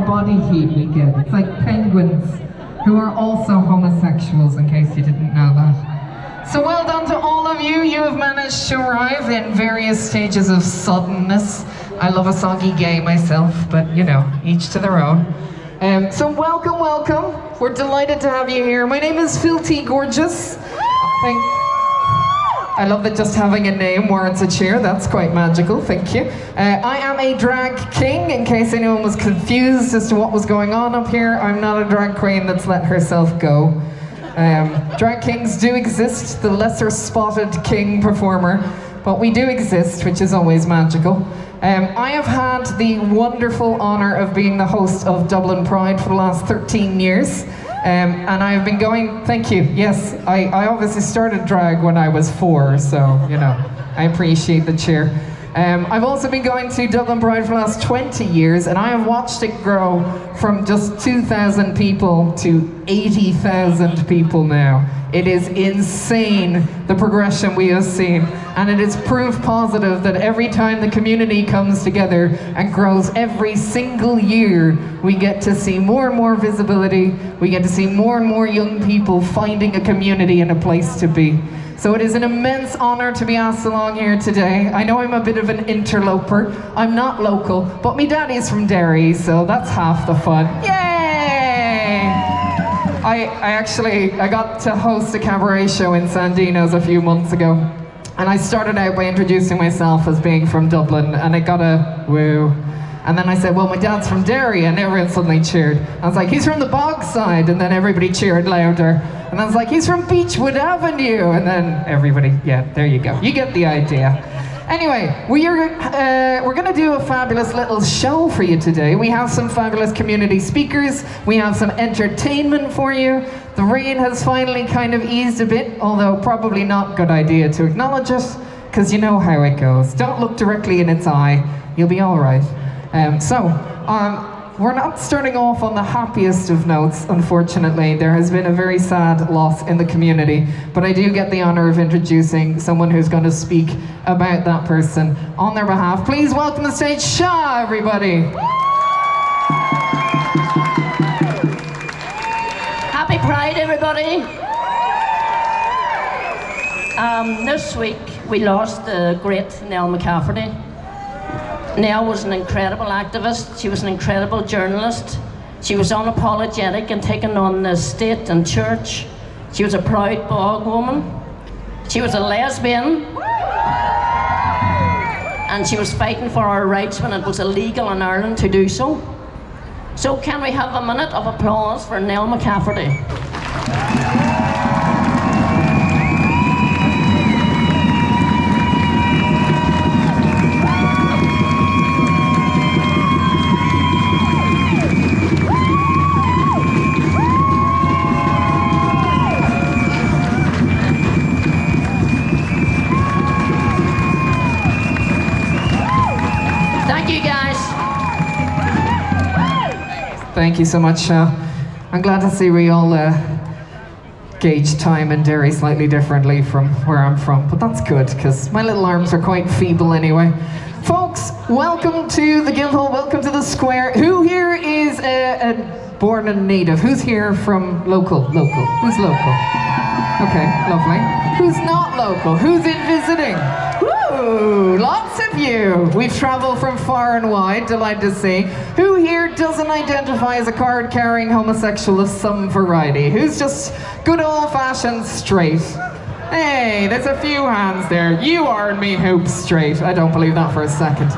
body heat we get. It's like penguins who are also homosexuals, in case you didn't know that. So well done to all of you. You have managed to arrive in various stages of suddenness. I love a soggy gay myself, but you know, each to their own. So welcome, welcome. We're delighted to have you here. My name is Filthy Gorgeous. I love that just having a name warrants a cheer. That's quite magical, thank you. I am a drag king, in case anyone was confused as to what was going on up here. I'm not a drag queen that's let herself go. Drag kings do exist, the lesser spotted king performer, but we do exist, which is always magical. I have had the wonderful honour of being the host of Dublin Pride for the last 13 years. And I've been going, thank you, yes, I obviously started drag when I was 4, so, you know, I appreciate the cheer. I've also been going to Dublin Pride for the last 20 years, and I have watched it grow from just 2,000 people to 80,000 people now. It is insane, the progression we have seen, and it is proof positive that every time the community comes together and grows every single year, we get to see more and more visibility, we get to see more and more young people finding a community and a place to be. So it is an immense honour to be asked along here today. I know I'm a bit of an interloper. I'm not local, but my daddy's from Derry, so that's half the fun. Yay! I got to host a cabaret show in Sandino's a few months ago, and I started out by introducing myself as being from Dublin, and it got a woo. And then I said, well, my dad's from Derry, and everyone suddenly cheered. I was like, he's from the Bogside, and then everybody cheered louder. And I was like, he's from Beechwood Avenue, and then everybody, yeah, there you go. You get the idea. Anyway, we're gonna do a fabulous little show for you today. We have some fabulous community speakers. We have some entertainment for you. The rain has finally kind of eased a bit, although probably not a good idea to acknowledge it, because you know how it goes. Don't look directly in its eye. You'll be all right. We're not starting off on the happiest of notes, unfortunately. There has been a very sad loss in the community, but I do get the honor of introducing someone who's going to speak about that person on their behalf. Please welcome to the stage, Sha, everybody. Happy Pride, everybody. This week we lost the great Nell McCafferty. Nell was an incredible activist, she was an incredible journalist, she was unapologetic in taking on the state and church, she was a proud bog woman, she was a lesbian, and she was fighting for our rights when it was illegal in Ireland to do so. So can we have a minute of applause for Nell McCafferty? Thank you so much. I'm glad to see we all gauge time in Derry slightly differently from where I'm from, but that's good, because my little arms are quite feeble anyway. Folks, welcome to the Guildhall, welcome to the square. Who here is a born and native? Who's here from local? Who's local? Okay, lovely. Who's not local? Who's in visiting? Woo, lots of you. We've traveled from far and wide, delighted to see. Who here doesn't identify as a card-carrying homosexual of some variety? Who's just good old-fashioned straight? Hey, there's a few hands there. You are in me hoops straight. I don't believe that for a second.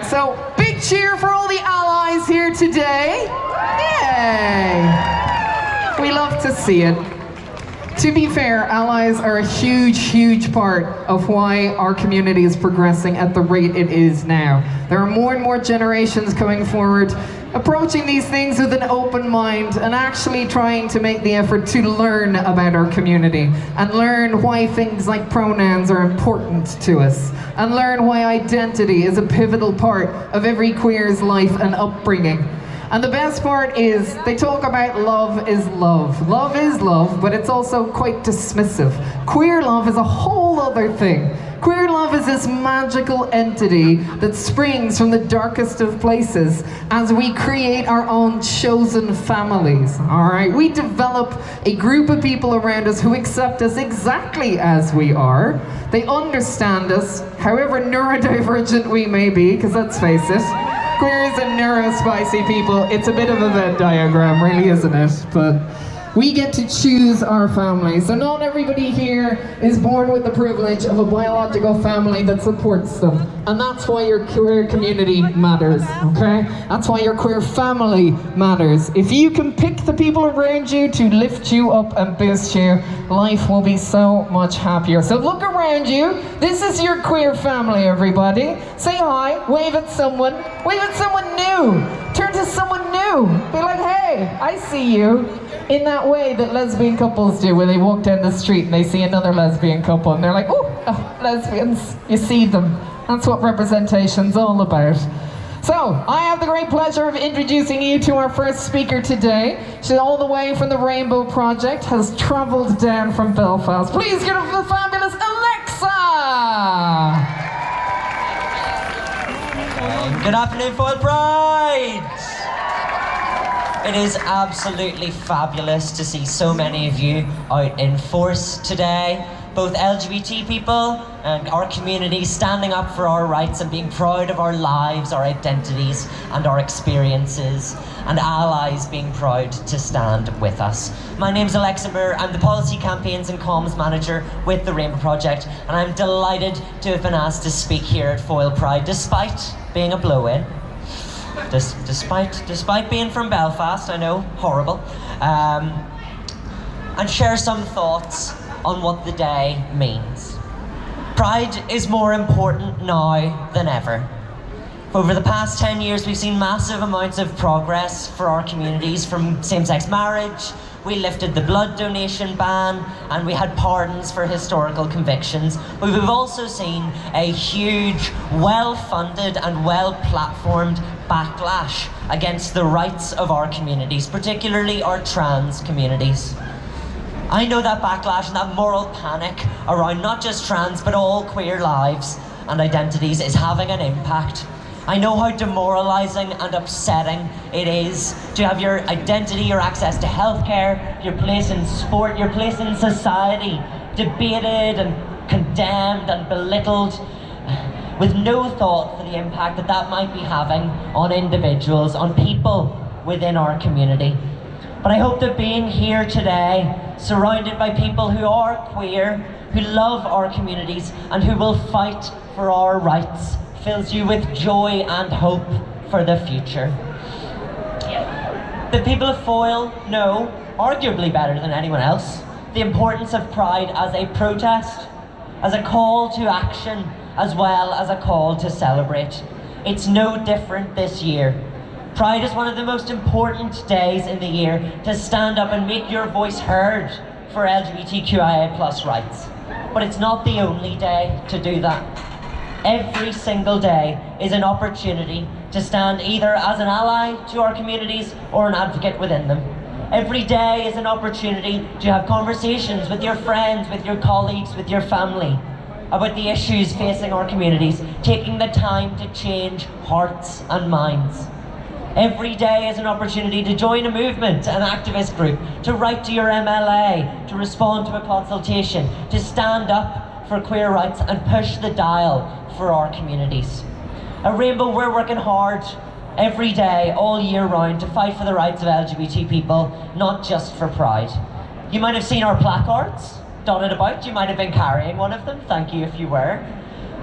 So, big cheer for all the allies here today. Yay! We love to see it. To be fair, allies are a huge, huge part of why our community is progressing at the rate it is now. There are more and more generations coming forward, approaching these things with an open mind and actually trying to make the effort to learn about our community and learn why things like pronouns are important to us and learn why identity is a pivotal part of every queer's life and upbringing. And the best part is they talk about love is love. Love is love, but it's also quite dismissive. Queer love is a whole other thing. Queer love is this magical entity that springs from the darkest of places as we create our own chosen families, all right? We develop a group of people around us who accept us exactly as we are. They understand us, however neurodivergent we may be, because let's face it, queers and neurospicy people, it's a bit of a Venn diagram, really, isn't it? But we get to choose our family. So not everybody here is born with the privilege of a biological family that supports them. And that's why your queer community matters, okay? That's why your queer family matters. If you can pick the people around you to lift you up and boost you, life will be so much happier. So look around you. This is your queer family, everybody. Say hi, wave at someone new. Turn to someone new. Be like, hey, I see you. In that way that lesbian couples do, where they walk down the street and they see another lesbian couple and they're like, oh, lesbians, you see them. That's what representation's all about. So, I have the great pleasure of introducing you to our first speaker today. She's all the way from the Rainbow Project, has travelled down from Belfast. Please give it up for the fabulous Alexa! Good afternoon, Foyle Pride! It is absolutely fabulous to see so many of you out in force today. Both LGBT people and our community standing up for our rights and being proud of our lives, our identities and our experiences, and allies being proud to stand with us. My name's Alexa Moore. I'm the Policy Campaigns and Comms Manager with the Rainbow Project, and I'm delighted to have been asked to speak here at Foyle Pride despite being a blow-in. Despite being from Belfast, I know, horrible, and share some thoughts on what the day means. Pride is more important now than ever. Over the past 10 years, we've seen massive amounts of progress for our communities, from same-sex marriage. We lifted the blood donation ban, and we had pardons for historical convictions. But we've also seen a huge, well-funded and well-platformed backlash against the rights of our communities, particularly our trans communities. I know that backlash and that moral panic around not just trans, but all queer lives and identities is having an impact. I know how demoralising and upsetting it is to have your identity, your access to healthcare, your place in sport, your place in society debated and condemned and belittled, with no thought for the impact that that might be having on individuals, on people within our community. But I hope that being here today, surrounded by people who are queer, who love our communities, and who will fight for our rights, fills you with joy and hope for the future. The people of Foyle know, arguably better than anyone else, the importance of Pride as a protest, as a call to action, as well as a call to celebrate. It's no different this year. Pride is one of the most important days in the year to stand up and make your voice heard for LGBTQIA+ rights. But it's not the only day to do that. Every single day is an opportunity to stand either as an ally to our communities or an advocate within them. Every day is an opportunity to have conversations with your friends, with your colleagues, with your family about the issues facing our communities, taking the time to change hearts and minds. Every day is an opportunity to join a movement, an activist group, to write to your MLA, to respond to a consultation, to stand up for queer rights and push the dial for our communities. At Rainbow, we're working hard every day, all year round, to fight for the rights of LGBT people, not just for Pride. You might have seen our placards dotted about. You might have been carrying one of them. Thank you if you were.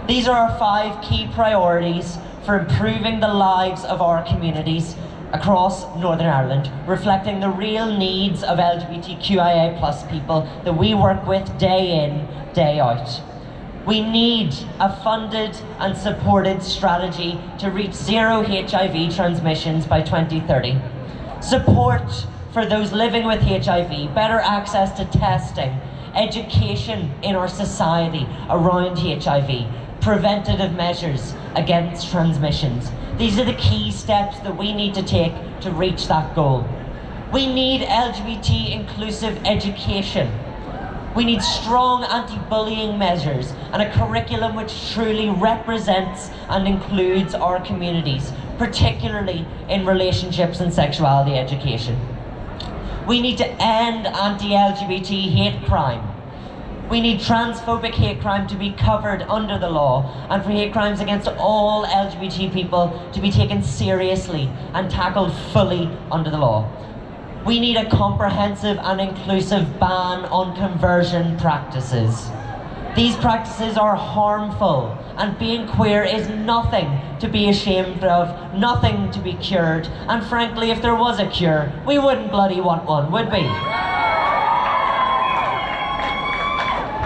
These are our 5 key priorities for improving the lives of our communities across Northern Ireland, reflecting the real needs of LGBTQIA+ people that we work with day in, day out. We need a funded and supported strategy to reach 0 HIV transmissions by 2030. Support for those living with HIV, better access to testing, education in our society around HIV, preventative measures against transmissions. These are the key steps that we need to take to reach that goal. We need LGBT inclusive education. We need strong anti-bullying measures and a curriculum which truly represents and includes our communities, particularly in relationships and sexuality education. We need to end anti-LGBT hate crime. We need transphobic hate crime to be covered under the law, and for hate crimes against all LGBT people to be taken seriously and tackled fully under the law. We need a comprehensive and inclusive ban on conversion practices. These practices are harmful, and being queer is nothing to be ashamed of, nothing to be cured, and frankly, if there was a cure, we wouldn't bloody want one, would we?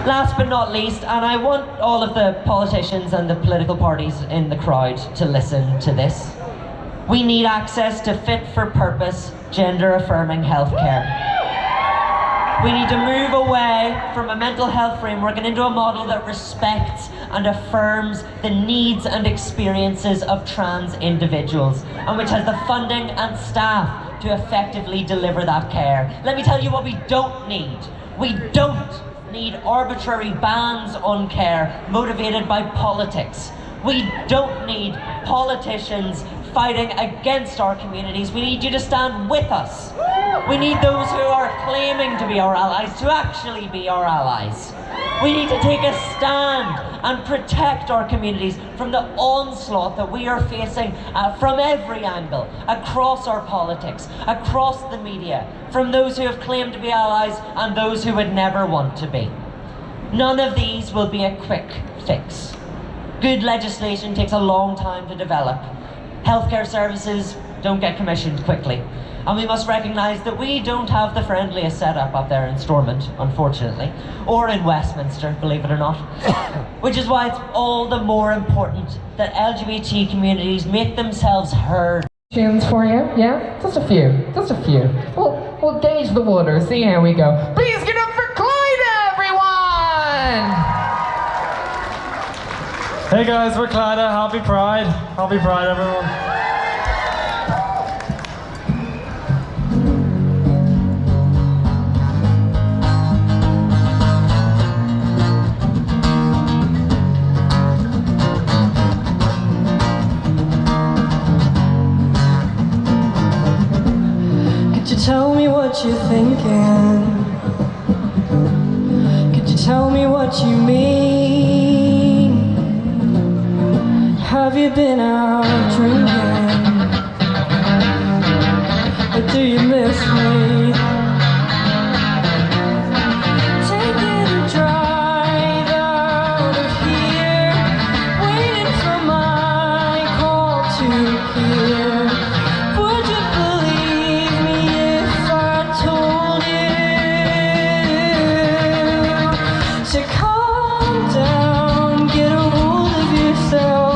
Last but not least, and I want all of the politicians and the political parties in the crowd to listen to this, we need access to fit-for-purpose, gender-affirming healthcare. We need to move away from a mental health framework and into a model that respects and affirms the needs and experiences of trans individuals, and which has the funding and staff to effectively deliver that care. Let me tell you what we don't need. We don't need arbitrary bans on care motivated by politics. We don't need politicians fighting against our communities. We need you to stand with us. We need those who are claiming to be our allies to actually be our allies. We need to take a stand and protect our communities from the onslaught that we are facing from every angle, across our politics, across the media, from those who have claimed to be allies and those who would never want to be. None of these will be a quick fix. Good legislation takes a long time to develop. Healthcare services don't get commissioned quickly. And we must recognise that we don't have the friendliest setup up there in Stormont, unfortunately, or in Westminster, believe it or not. Which is why it's all the more important that LGBT communities make themselves heard. Tunes for you, yeah? Just a few, just a few. We'll gauge the water, see how we go. Please get up for Clyde, everyone! Hey guys, we're Clyda. Happy Pride. Happy Pride, everyone. Could you tell me what you're thinking? Could you tell me what you mean? Have you been out drinking? Or do you miss me? Taking a drive out of here, waiting for my call to hear. Would you believe me if I told you? So calm down, get a hold of yourself.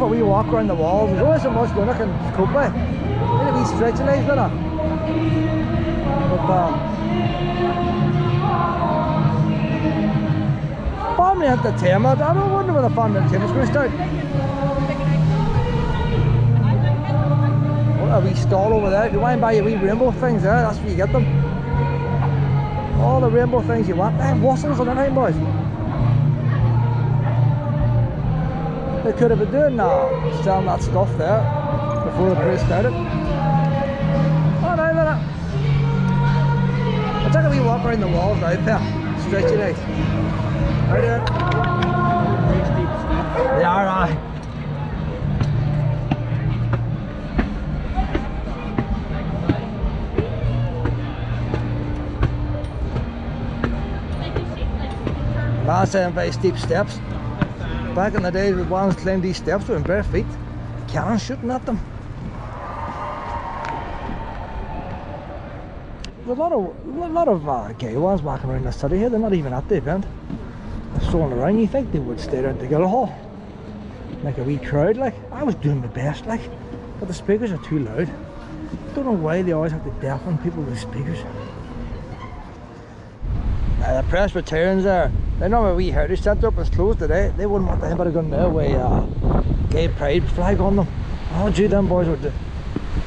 We walk around the walls, there's always so much going I can cope with. Need to be stretching legs, don't I? But family entertainment, I don't wonder when the family entertainment's going to start. What a wee stall over there. If you want to buy your wee rainbow things there, that's where you get them. All the rainbow things you want. Man, wassels on anything, boys. They could have been doing selling that stuff there before the parade started. Oh no, no, no. I'll take a wee walk around the walls now, pal. Stretch your legs. Right there. They are, That's very steep steps. Back in the days when ones climbed these steps with bare feet, cannons shooting at them. There's a lot of gay ones walking around the city here. They're not even at the event. They're strolling around. You think they would stay around the Guildhall, like a wee crowd. Like, I was doing my best, like, but the speakers are too loud. Don't know why they always have to deafen people with speakers. The Presbyterians there, they know a wee heritage centre up, it's closed today. They wouldn't want anybody going there with a gay pride flag on them. Oh gee, them boys would do.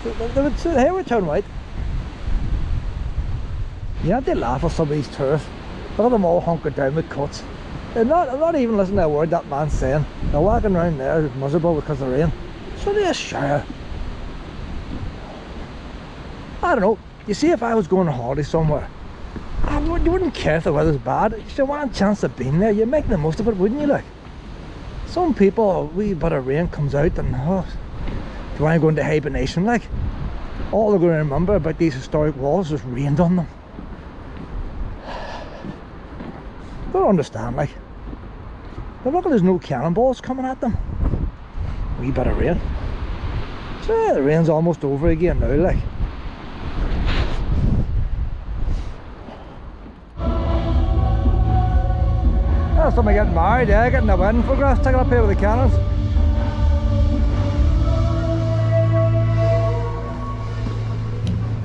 They would say, hey, we turn white. You have to laugh at some of these tourists. Look at them all hunkered down with cuts. They're not even listening to a word that man's saying. They're walking around there miserable because of the rain. So they shower. I don't know. You see, if I was going on holiday somewhere, you wouldn't care if the weather's bad. If you want a chance of being there, you'd make the most of it, wouldn't you? Like, some people, a wee bit of rain comes out and they want to go into hibernation. Like, all they're going to remember about these historic walls is rained on them. Don't understand, like. But look, there's no cannonballs coming at them. A wee bit of rain. So yeah, the rain's almost over again now, like. That's somebody getting married, yeah, getting a wedding photograph, taking up here with the cannons.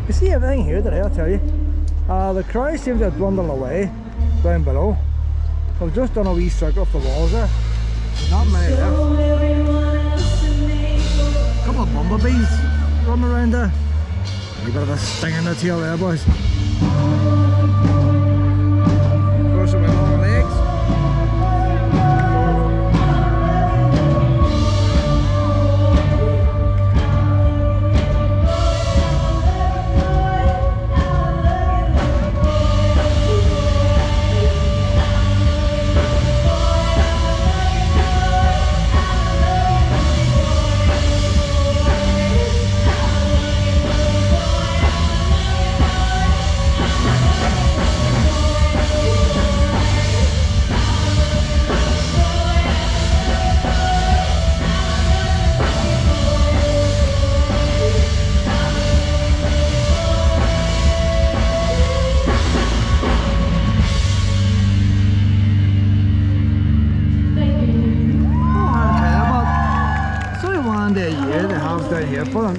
You see everything here today, I'll tell you. The crowd seems to have dwindled away down below. I've just done a wee circle off the walls there. There's not many left. A couple of bumblebees running around there. A wee bit of a sting in the tail there, boys. Of course, with my long legs.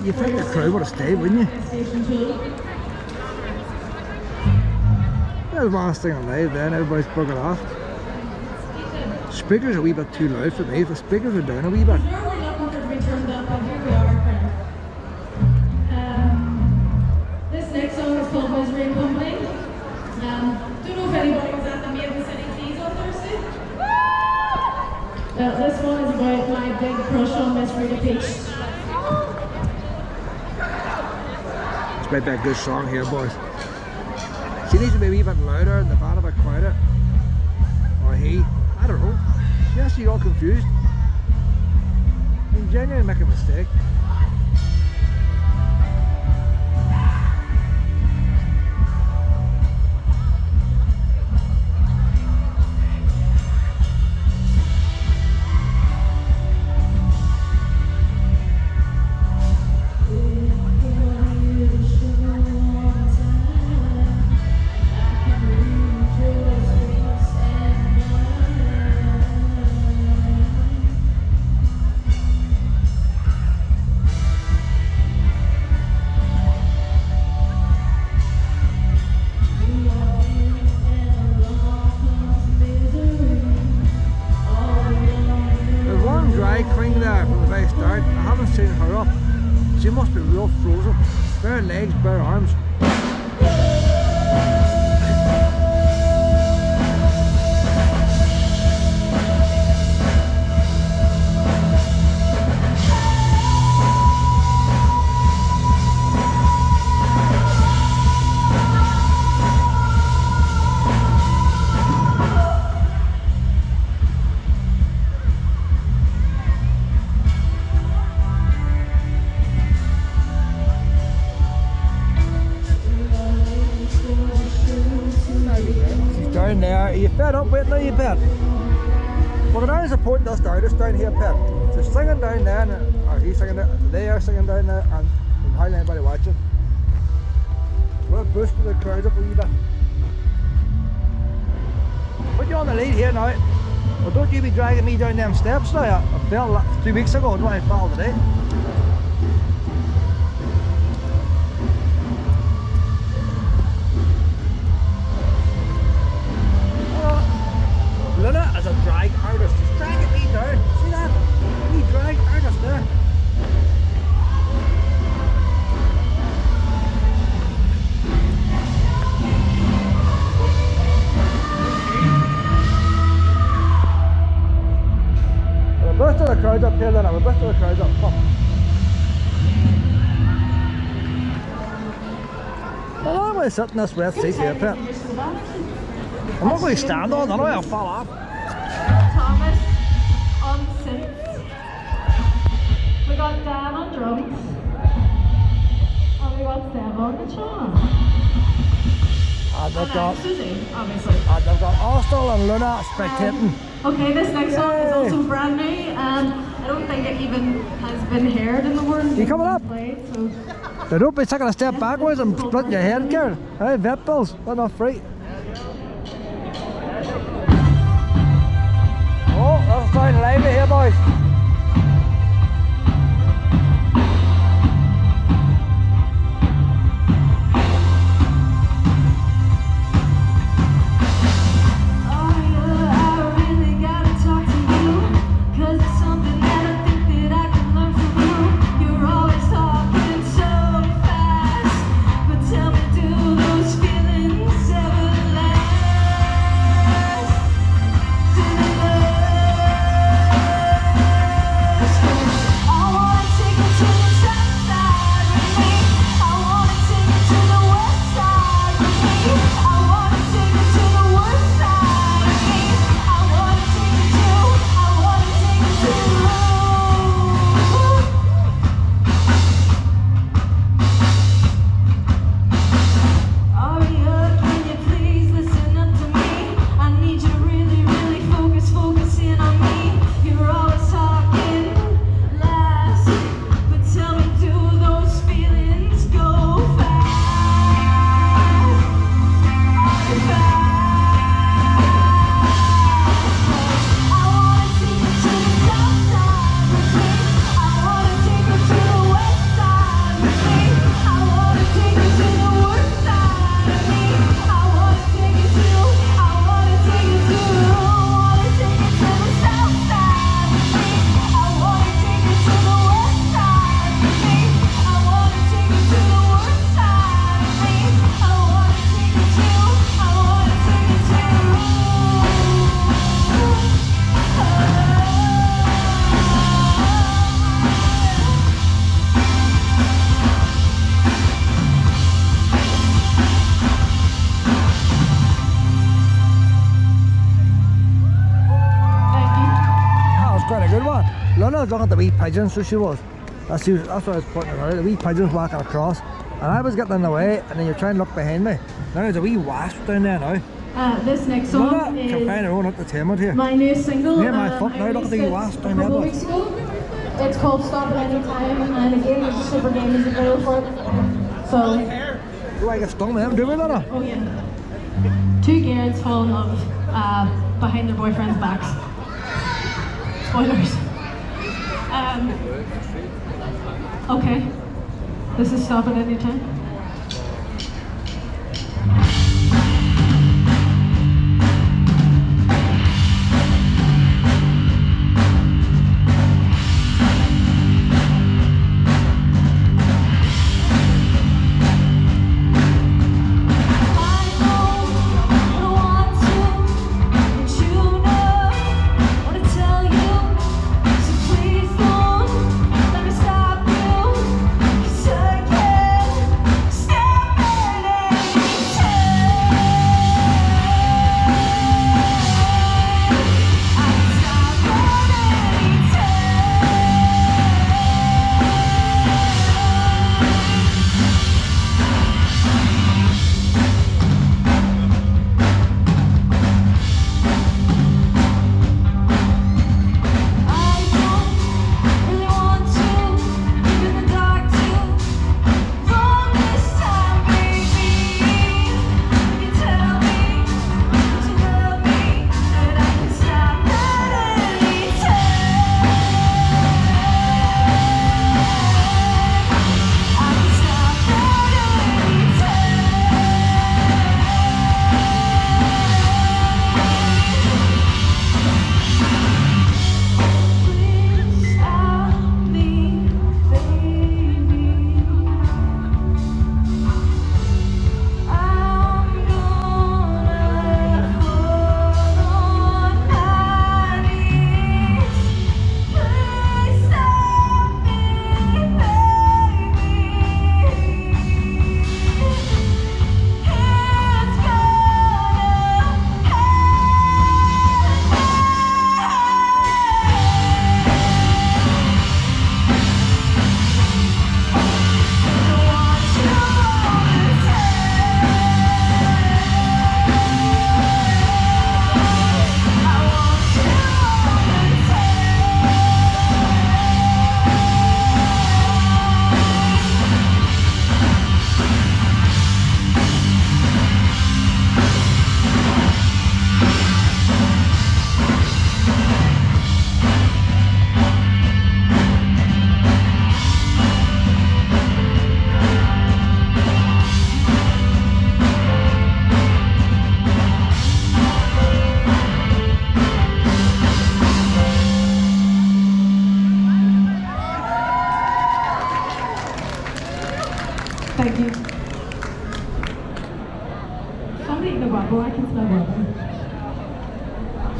You think the crowd would have stayed, wouldn't you? There's one thing alive then, everybody's buggered off. Speakers are a wee bit too loud for me. If the speakers are down a wee bit. This next song is called Misery and Company. Don't know if anybody was at the Maiden City Teas on Thursday. This one is about my big crush on Miss Rita Peach. It's about that good song here, boys. She needs to be a wee bit louder and the band a bit quieter. Or he. I don't know. She has to be all confused. You genuinely make a mistake. She must be real frozen. Bare legs, bare arms. There. Are you fed up waiting now, you bet? Well, they're only supporting us artist down here, Pip. So singing down there, or he's singing there, they are singing down there, and hardly anybody watching. We're boosting the crowd up a wee bit. Put you on the lead here now. Well, don't you be dragging me down them steps now. I fell 2 weeks ago, and I fell today. Luna is a drag artist. She's dragging me down. See that? We drag artist there. We're both of the crowds up here, Luna. We're both of the crowds up. Come. Well, I'm going to sit in this wet seat here, Pip. I'm not going to stand on, I know I'll fall off. Thomas on synths. We got Dan on drums. And we got Seb on guitar. And they've got, Susie, obviously. and they've got Austell and Luna spectating. Okay, this next song is Yay. also brand new, and I don't think it even has been heard in the world. You coming up? Played, so. So don't be taking a step backwards and splitting your head, Karen. Hey, vet bills, they're not free. Oh, that's sound lively here, boys. Luna was looking at the wee pigeons, so she was. That's what I was pointing out, the wee pigeons walking across. And I was getting in the way, and then you're trying to look behind me. Now there's a wee wasp down there now. This next song Luna is can find her own entertainment here. my new single. Near my foot now, look at the wee wasp down there, boys. Weeks ago. It's called Stop At Any Time, and again there's a super game music video for it. So. Do I get stung with him, do we, Luna? Oh yeah. Two girls fall in love behind their boyfriends' backs. Spoilers. Okay. This is Stop At Any Time.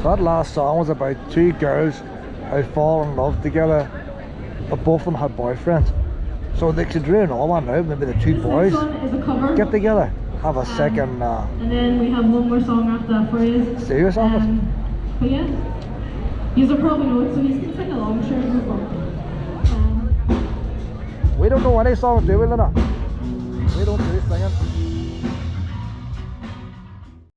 That last song was about two girls who fall in love together, but both of them had boyfriends. So they could do another one now, maybe the two boys This next one is a cover. get together, have a second And then we have one more song after that for you. serious on it. But yeah, you will probably know it, so you can sing along, sure, no problem. We don't know any songs, do we, Lena? We don't do singing.